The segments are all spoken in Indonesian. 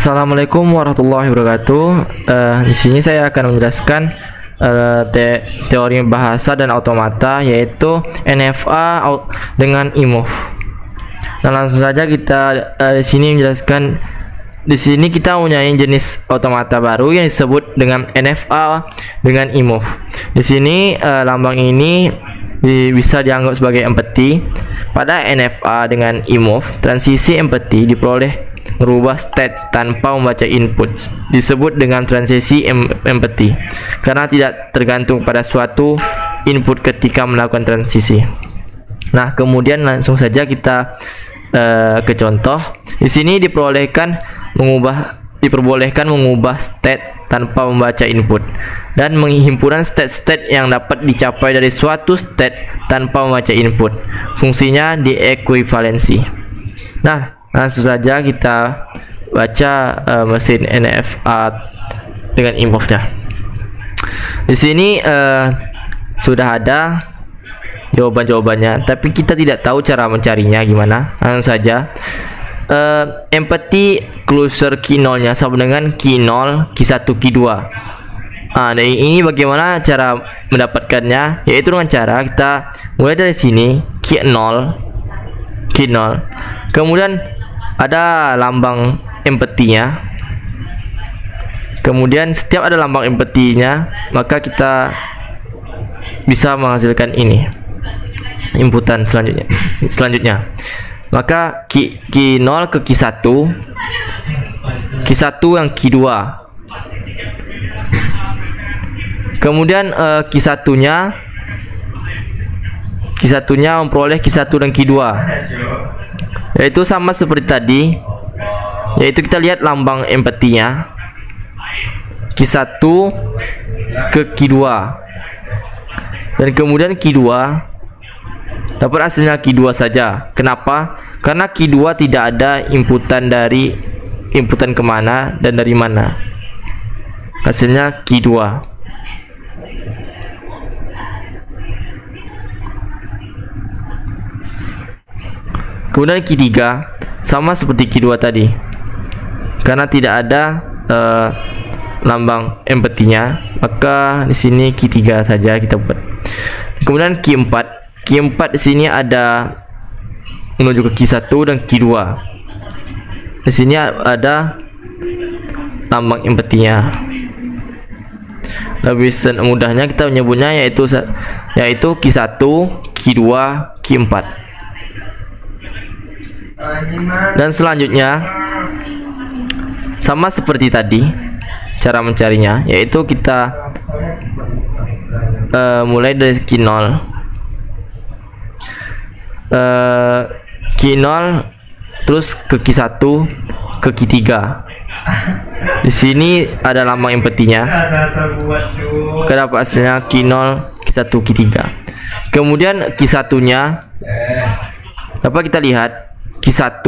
Assalamualaikum warahmatullahi wabarakatuh. Di sini saya akan menjelaskan teori bahasa dan automata, yaitu NFA dengan imove. Nah, langsung saja kita di sini menjelaskan. Di sini kita mempunyai jenis automata baru yang disebut dengan NFA dengan imove. Di sini lambang ini bisa dianggap sebagai empathy. Pada NFA dengan imove, transisi empathy diperoleh merubah state tanpa membaca input, disebut dengan transisi empathy karena tidak tergantung pada suatu input ketika melakukan transisi. Nah, kemudian langsung saja kita ke contoh. Di sini diperbolehkan mengubah state tanpa membaca input dan menghimpunan state-state yang dapat dicapai dari suatu state tanpa membaca input. Fungsinya diekuivalensi. Nah, langsung saja kita baca mesin NFA dengan imove-nya. Di sini sudah ada jawaban-jawabannya, tapi kita tidak tahu cara mencarinya gimana. Langsung saja. Empathy closure key 0-nya sama dengan key 0, key 1, key 2. Dari ini bagaimana cara mendapatkannya? Yaitu dengan cara kita mulai dari sini, key 0, key 0. Kemudian ada lambang empathy-nya. Kemudian setiap ada lambang empathy-nya, maka kita bisa menghasilkan ini inputan selanjutnya. Maka key 0 ke key 1, key 1 yang key 2. Kemudian key 1-nya memperoleh key 1 dan key 2, yaitu sama seperti tadi, yaitu kita lihat lambang empathy-nya, key 1 ke key 2, dan kemudian key 2 dapat hasilnya key 2 saja. Kenapa? Karena key 2 tidak ada inputan kemana dan dari mana. Hasilnya key 2. Kemudian key 3 sama seperti key 2 tadi, karena tidak ada lambang empathy-nya, maka di sini key 3 saja kita buat. Kemudian key 4. Key 4 di sini ada menuju ke key 1 dan key 2. Di sini ada lambang empathy-nya. Lebih mudahnya kita menyebutnya yaitu key 1, key 2, key 4. Dan selanjutnya sama seperti tadi cara mencarinya, yaitu kita mulai dari key 0, key 0 terus ke key 1 ke key 3. Di sini ada lambang empathy-nya. Kenapa hasilnya key 0, key 1, key 3. Kemudian key 1-nya dapat kita lihat key 1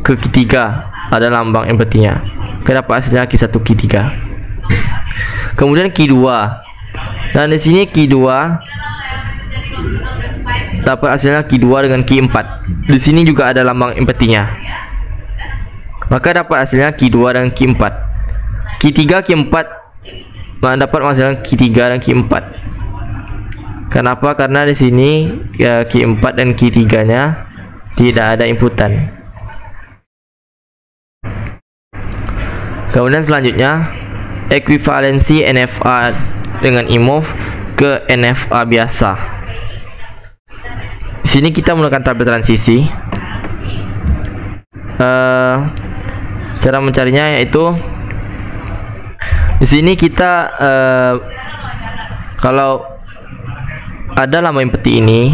ke key 3 ada lambang empathy-nya. Kenapa hasilnya key 1, key 3. Kemudian key 2. Dan di sini key 2 dapat hasilnya key 2 dengan key 4. Di sini juga ada lambang empathy-nya. Maka dapat hasilnya key 2 dan key 4. Key 3, key 4 dapat hasilnya key 3 dan key 4. Kenapa? Karena di sini key 4 dan key 3-nya tidak ada inputan. Kemudian selanjutnya ekuivalensi NFA dengan imove ke NFA biasa. Di sini kita menggunakan tabel transisi. Cara mencarinya yaitu di sini kita kalau ada lambang empathy ini,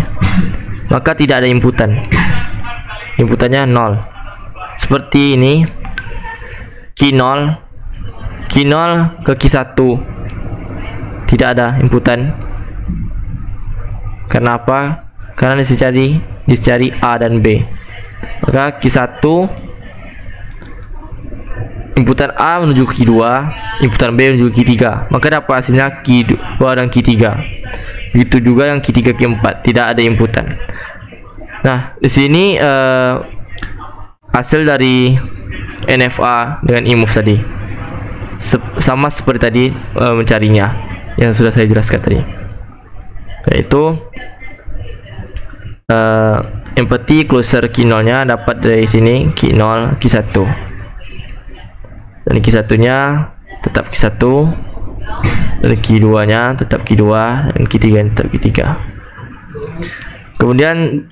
maka tidak ada inputan. Inputannya 0. Seperti ini. Key 0 ke key 1 tidak ada inputan. Kenapa? Karena dicari A dan B. Maka key 1 inputan A menuju key 2, inputan B menuju key 3. Maka dapat hasilnya key 2 dan key 3. Begitu juga yang key 3, key 4 tidak ada inputan. Nah, di sini hasil dari NFA dengan imove tadi. Sama seperti tadi mencarinya yang sudah saya jelaskan tadi, yaitu empty closure key 0 nya dapat dari sini key 0 key 1, dan key 1 nya tetap key 1, dan key 2 nya tetap key 2, dan key 3 nya tetap key 3. Kemudian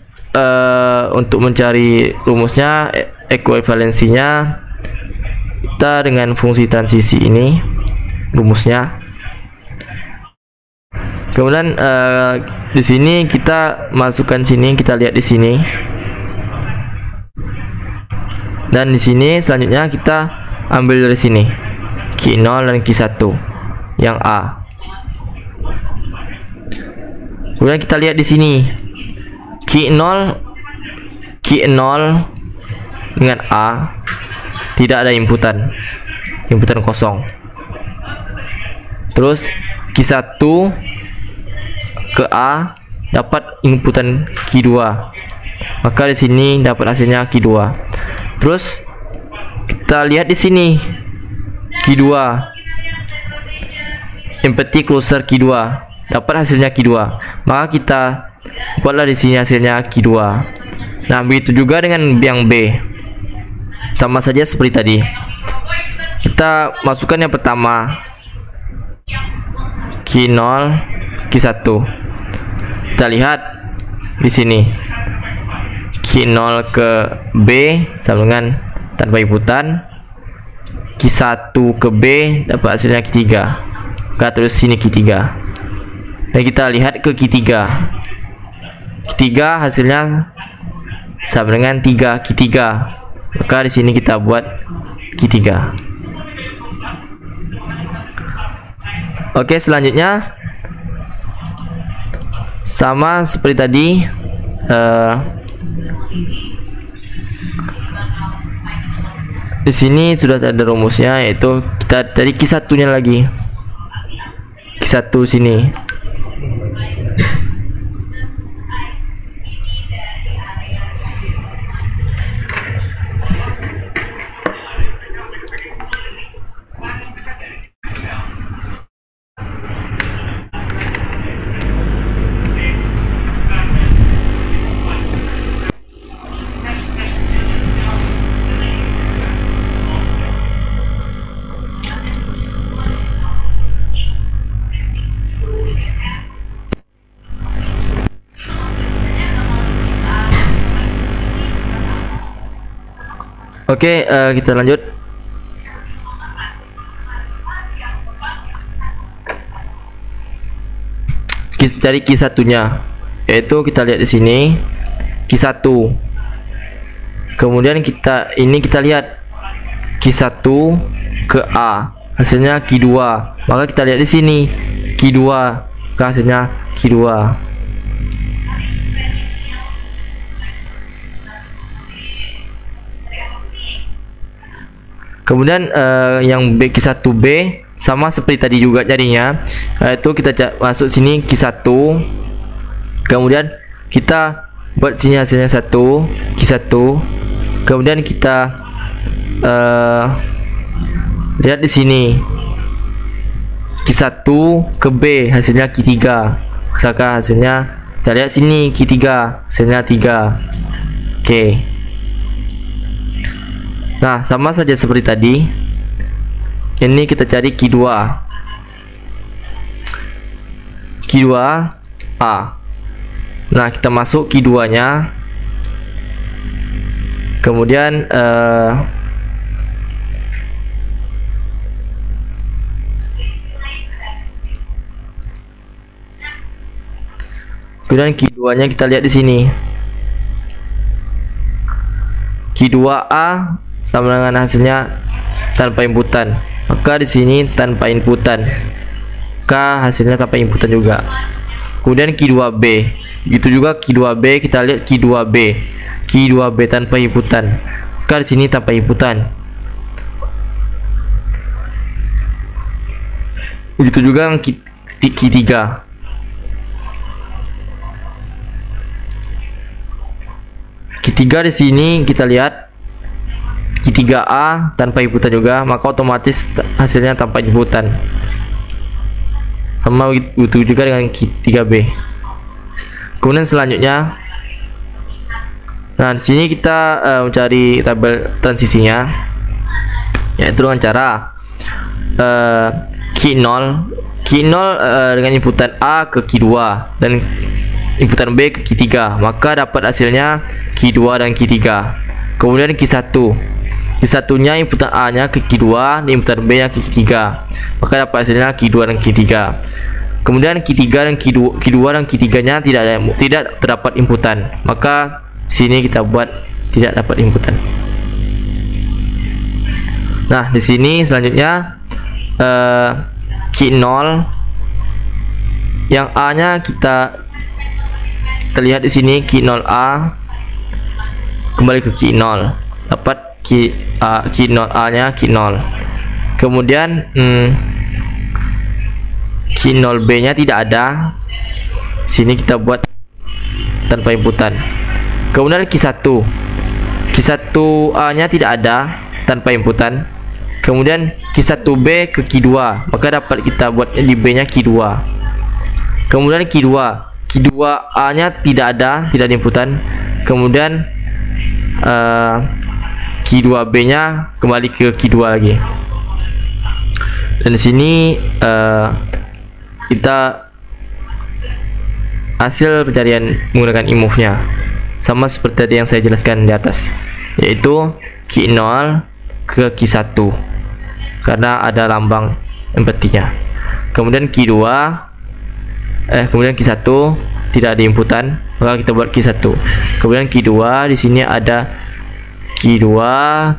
untuk mencari rumusnya, ekuivalensinya, kita dengan fungsi transisi ini rumusnya. Kemudian di sini kita masukkan sini, kita lihat di sini, dan di sini selanjutnya kita ambil dari sini key 0 dan key 1 yang A. Kemudian kita lihat di sini key 0 dengan A tidak ada inputan kosong. Terus key 1 ke A dapat inputan key 2, maka di sini dapat hasilnya key 2. Terus kita lihat di sini key 2, empty closure key 2, dapat hasilnya key 2, maka kita buatlah di sini hasilnya key 2. Nah, begitu juga dengan yang B, sama saja seperti tadi. Kita masukkan yang pertama key 0 key 1. Kita lihat di sini key 0 ke B sama dengan tanpa inputan, key 1 ke B dapat hasilnya key 3, maka terus sini key 3. Dan kita lihat ke key 3, key 3 hasilnya sama dengan 3 key 3, maka di sini kita buat key 3. Oke, selanjutnya sama seperti tadi, di sini sudah ada rumusnya, yaitu kita dari key 1 nya lagi, key 1 sini. Oke, kita lanjut. Cari key 1 nya, yaitu kita lihat di sini key 1. Kemudian kita lihat key 1 ke A, hasilnya key 2, maka kita lihat di sini key 2, maka hasilnya key 2. Kemudian yang key 1B sama seperti tadi juga jadinya, itu kita masuk sini key 1, kemudian kita buat sini hasilnya 1 key 1, kemudian kita lihat di sini key 1 ke B hasilnya key 3, maka hasilnya kita lihat sini key 3 hasilnya 3. Oke. Nah, sama saja seperti tadi. Ini kita cari key 2. Key 2 A. Nah, kita masuk key 2 nya. Kemudian key 2 nya kita lihat di sini. Key 2A sama dengan hasilnya tanpa inputan, maka di sini tanpa inputan, maka hasilnya tanpa inputan juga. Kemudian key 2B, gitu juga key 2B, kita lihat key 2B tanpa inputan, maka di sini tanpa inputan. Begitu juga key 3. Key 3 di sini kita lihat Q3A tanpa inputan juga, maka otomatis hasilnya tanpa inputan. Sama begitu juga dengan Q3B. Kemudian selanjutnya, nah di sini kita mencari tabel transisinya, yaitu dengan cara Q0 dengan inputan A ke Q2 dan inputan B ke Q3, maka dapat hasilnya Q2 dan Q3. Kemudian Q1 nya inputan A nya ke Q2 dan inputan B nya ke Q3, maka dapat hasilnya Q2 dan Q3. Kemudian Q3 dan Q2 dan Q3 nya tidak terdapat inputan, maka sini kita buat tidak dapat inputan. Nah di sini selanjutnya Q0 yang A nya kita lihat di sini, Q0A kembali ke Q0, dapat Q0A nya Q0. Kemudian Q0B nya tidak ada, sini kita buat tanpa inputan. Kemudian Q1A nya tidak ada tanpa inputan. Kemudian Q1B ke Q2, maka dapat kita buat di B nya Q2. Kemudian Q2A nya tidak ada inputan. Kemudian Q2B nya kembali ke Q2 lagi. Dan di sini kita hasil pencarian menggunakan imove nya sama seperti tadi yang saya jelaskan di atas, yaitu Q0 ke Q1 karena ada lambang empatinya. Kemudian kemudian Q1 tidak ada inputan, maka kita buat Q1. Kemudian Q2, di sini ada Q2,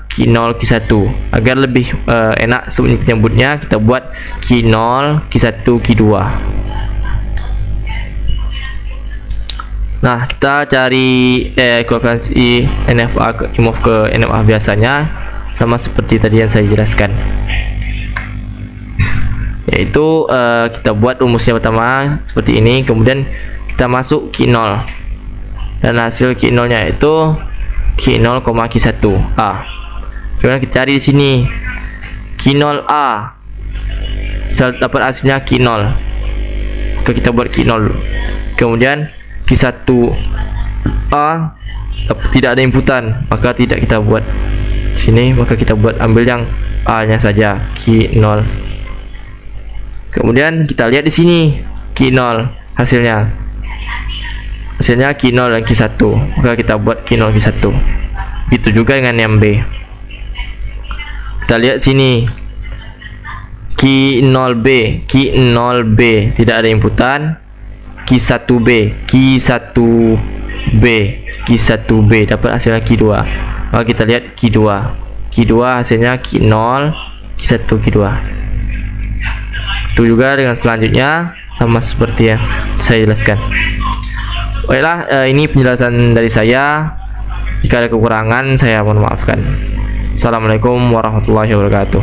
Q0, Q1. Agar lebih enak menyebutnya, kita buat Q0, Q1, Q2. Nah, kita cari ekuivalensi NFA ke imove ke NFA biasanya sama seperti tadi yang saya jelaskan. Yaitu kita buat rumusnya pertama seperti ini, kemudian kita masuk Q0 dan hasil Q0 nya itu Q0, Q1A. Kemudian kita cari di sini Q0A, dapat hasilnya Q0, maka kita buat Q0 dulu. Kemudian Q1A tidak ada inputan, maka tidak kita buat sini, maka kita buat ambil yang A nya saja, Q0. Kemudian kita lihat di sini Q0 hasilnya Q0 dan Q1, maka kita buat Q0 Q1. Begitu juga dengan yang B. Kita lihat sini Q0B tidak ada inputan. Q1B dapat hasilnya Q2, maka kita lihat Q2 hasilnya Q0 Q1 Q2. Itu juga dengan selanjutnya sama seperti yang saya jelaskan. Baiklah, ini penjelasan dari saya. Jika ada kekurangan, saya mohon maafkan. Assalamualaikum warahmatullahi wabarakatuh.